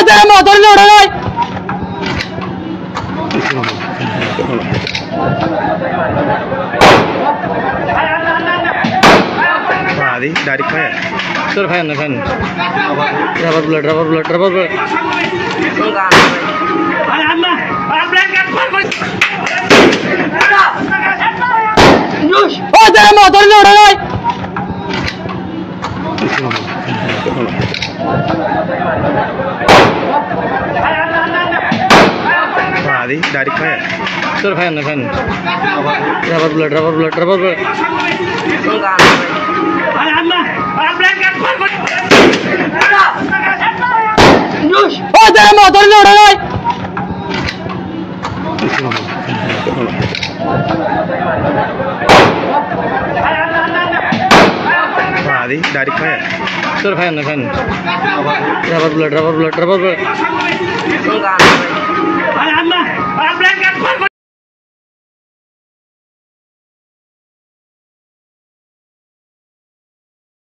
तेरे मोटर लोड़ा है आदि डायरेक्ट फायर सर फायर ना फायर रबर ब्लड तेरे मोटर लोड़ा है आदि डायरेक्ट फायर सर फायर ना फायर रबर ब्लड तेरे मोटर लोड़ा है आदि डायरेक्ट फायर सर फायर ना फायर रबर ब्लड